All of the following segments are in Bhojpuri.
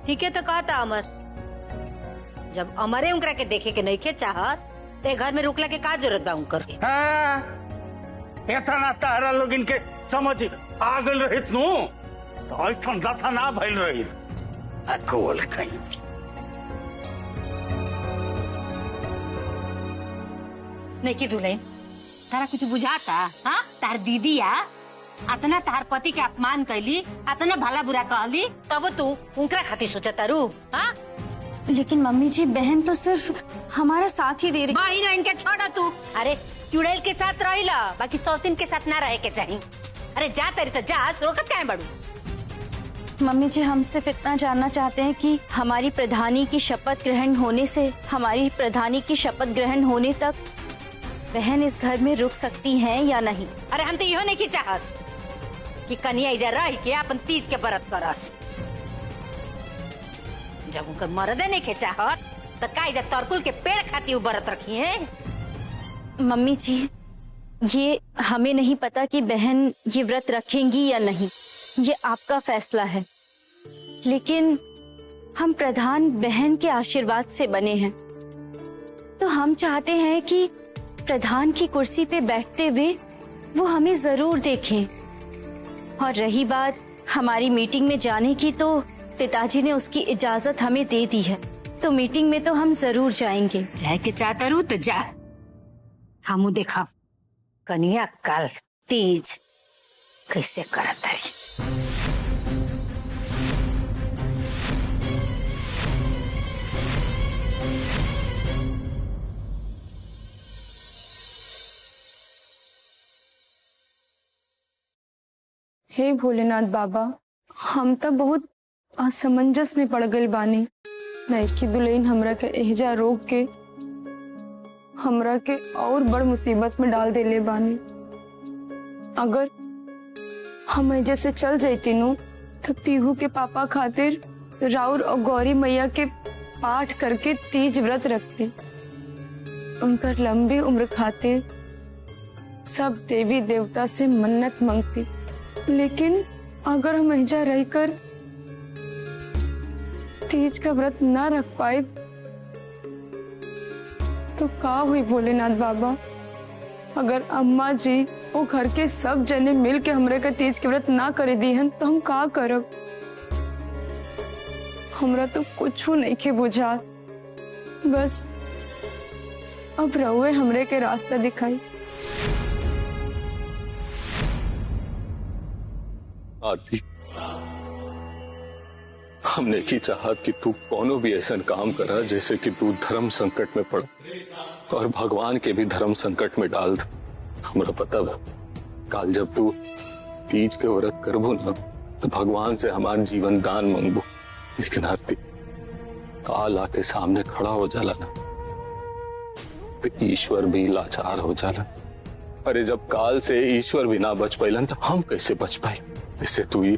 ठीक है तो कहता अमर, जब अमरे उनकरा के देखे के नहीं के चाहत ते घर में रुकला के का जरूरत बा उनकर के। इतना तारा लोग इनके समझ आ गल रहित नु तो ऐठन दथा ना भइल रहित। अकोल कहीं नहीं की दुल्हन तारा कुछ बुझाता? हाँ तार दीदी या अतना तार पति के अपमान कैली, अतना भला बुरा कहली, तब तू उनकरा खातिर सोचता रू? हाँ लेकिन मम्मी जी बहन तो सिर्फ हमारा साथ ही दे रही। भाई ना इनके छोड़ा तू। अरे चुड़ैल के साथ रहिला, बाकी सौतीन के साथ ना रहे के चाहिए। अरे जा तरी तो जा, रोकत काहे बड़ू? मम्मी जी हम सिर्फ इतना जानना चाहते हैं कि हमारी प्रधानी की शपथ ग्रहण होने से हमारी प्रधानी की शपथ ग्रहण होने तक बहन इस घर में रुक सकती हैं या नहीं। अरे हम तो इहो नहीं की चाहत कि कन्या इधर रह के अपन तीज के व्रत करस। जब उनका मर्दे नहीं के चाहत तो का इधर तरकुल के पेड़ खाती व्रत रखी है? मम्मी जी ये हमें नहीं पता कि बहन ये व्रत रखेंगी या नहीं, ये आपका फैसला है। लेकिन हम प्रधान बहन के आशीर्वाद से बने हैं, तो हम चाहते हैं कि प्रधान की कुर्सी पे बैठते हुए वो हमें जरूर देखें। और रही बात हमारी मीटिंग में जाने की, तो पिताजी ने उसकी इजाजत हमें दे दी है, तो मीटिंग में तो हम जरूर जाएंगे। जाए के चाहता रू तो जा, हमू देखा कन्या कल तीज कैसे करत है। हे भोलेनाथ बाबा, हम तो बहुत असमंजस में पड़ गए बानी। नैकी दुल्हन हमरा के एहजा रोक के हमरा के और बड़ मुसीबत में डाल देले बानी। अगर हम एजे से चल जाती नु तो पीहू के पापा खातिर राउर और गौरी मैया के पाठ करके तीज व्रत रखती, उनकर लंबी उम्र खातिर सब देवी देवता से मन्नत मांगती। लेकिन अगर हम एजा रहकर तीज का व्रत ना रख पाए तो का हुई भोलेनाथ बाबा? अगर अम्मा जी वो घर के सब जने मिल के हमरे का तीज के व्रत ना करे दी हन तो हम का करब? हमरा तो कुछ नहीं के बुझा। बस अब रहुए हमरे के रास्ता दिखाई। आरती, हमने की चाहत कि तू कोनो भी ऐसा काम करा जैसे कि तू धर्म संकट में पड़ और भगवान के भी धर्म संकट में डाल दे। हमरा पता बा काल जब तू तीज के व्रत करबो ना तो भगवान से हमारा जीवन दान मांगबो, लेकिन आरती काल आके सामने खड़ा हो जाला ना तो ईश्वर भी लाचार हो जाला। अरे जब काल से ईश्वर भी ना बच पाइलन तो हम कैसे बच पाए? इसे तू ये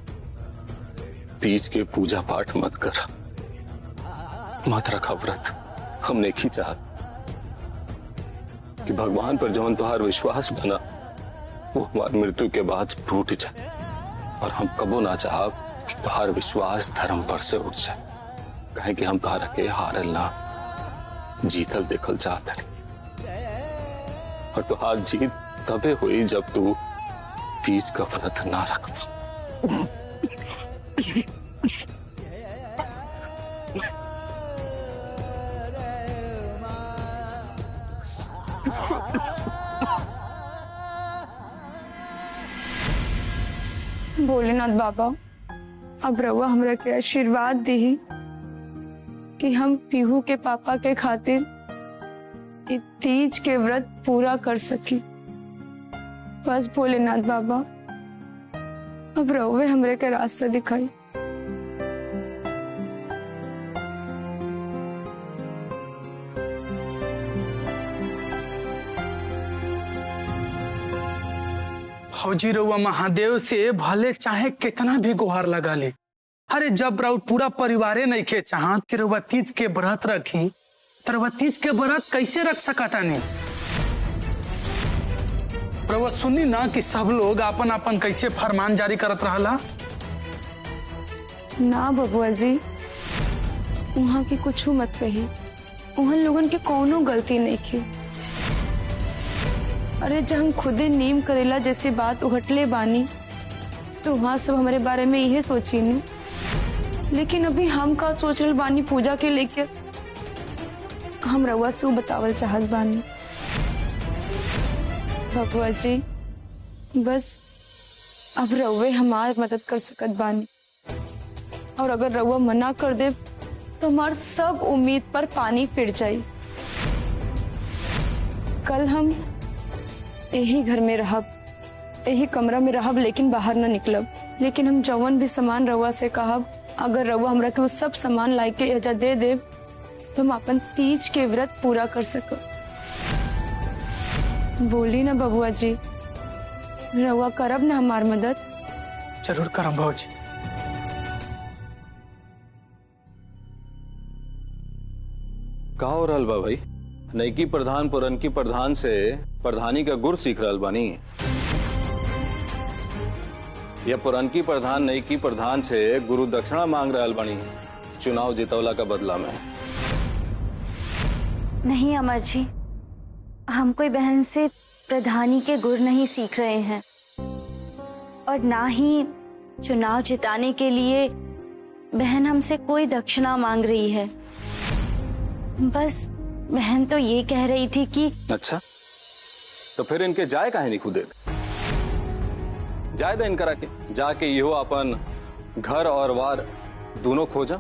तीज के पूजा पाठ मत कर, मत रखा व्रत। हमने की चाहत कि भगवान पर जवन तुहार विश्वास बना वो हमारी मृत्यु के बाद टूट जाए, और हम कबो ना चाहब कि तुहार विश्वास धर्म पर से उठ जाए। कहें कि हम तुहार के हारल ना जीतल देखल चाहते, और तुहार जीत तबे हुई जब तू तीज का व्रत ना रख। भोलेनाथ बाबा, अब रउआ हमरा के आशीर्वाद दी कि हम पीहू के पापा के खातिर इस तीज के व्रत पूरा कर सकी। बस भोलेनाथ बाबा, अब रउए हमरे के रास्ता दिखाई। फौजी रउआ महादेव से भले चाहे कितना भी गुहार लगा ले, अरे जब राउत पूरा परिवारे नहीं के चाहत कि रउआ तीज के व्रत रखी तो रउआ तीज के व्रत कैसे रख सकता नहीं? रउआ सुनी ना कि सब लोग अपन अपन कैसे फरमान जारी करत रहला। ना बबुआ जी, वहाँ के कुछ मत कही, वहाँ लोगन के कौनो गलती नहीं की। अरे जब हम खुदे नीम करेला जैसे बात उघटले बानी तो वहाँ सब हमारे बारे में यही सोची नी, लेकिन अभी हम का सोच रहे बानी पूजा के लेके, हम रउआ से बतावल चाहत बानी। बबुआ जी बस अब रउए हमार मदद कर सकत बानी, और अगर रउआ मना कर दे तो हमार सब उम्मीद पर पानी फिर जाई। कल हम यही घर में रहब, यही कमरा में रहब, लेकिन बाहर न निकलब। लेकिन हम जवन भी सामान रउआ से कहब, अगर रउआ हमरा के वो सब सामान ला के एजा दे दे तो हम अपन तीज के व्रत पूरा कर सकब। बोली ना बबुआ जी, रउआ करब ना हमार मदद? जरूर करम भौजी। का हो रहल बा भाई? नईकी प्रधान पुरनकी प्रधान से प्रधानी का गुर सीख रहल बानी, या पुरनकी प्रधान नईकी प्रधान से गुरु दक्षिणा मांग रहल बानी चुनाव जितौला का बदला में? नहीं अमर जी, हम कोई बहन से प्रधानी के गुर नहीं सीख रहे हैं, और ना ही चुनाव जिताने के लिए बहन हमसे कोई दक्षिणा मांग रही है। बस बहन तो ये कह रही थी कि अच्छा, तो फिर इनके जाए काहे नहीं खुदे? जाए दे इनकरा के, जाके इहो अपन घर और वार दोनों खोजा।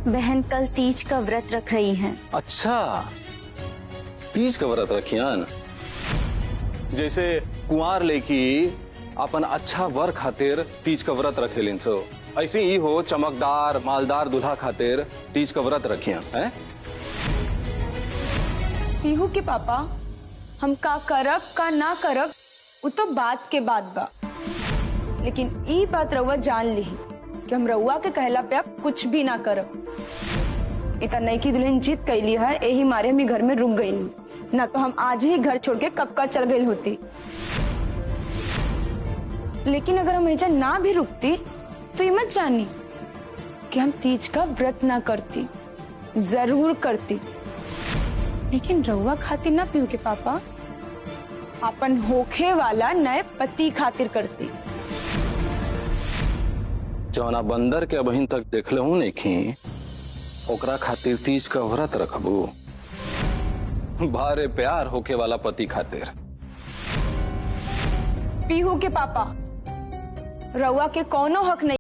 बहन कल तीज का व्रत रख रही हैं। अच्छा, तीज का व्रत रखियान? जैसे कुंवार लेकी अपन अच्छा वर खातिर तीज का व्रत रखेलिन सो, ऐसे ही हो चमकदार मालदार दूल्हा खातिर तीज का व्रत रखियान हैं? पीहू के पापा, हम का करब का ना करब वो तो बात के बाद बा, लेकिन ई बात रउआ जान ली कि हम रउआ के कहला पे अब कुछ भी ना करब। इतना नईकी दुल्हन जीत कैली है, यही मारे हम घर में रुक गई, ना तो हम आज ही घर छोड़ के कब का चल गई होती। लेकिन अगर हम ऐसा ना भी रुकती तो ये मत जानी कि हम तीज का व्रत ना करती, जरूर करती, लेकिन रउआ खातिर ना पीहू के पापा, अपन होखे वाला नए पति खातिर करती। जौना बंदर के अबहिन तक देखले हूं नहीं, ओकरा खातिर तीज का व्रत रखबू? भारे प्यार होके वाला पति खातिर। पीहू के पापा, रउआ के कौनो हक नहीं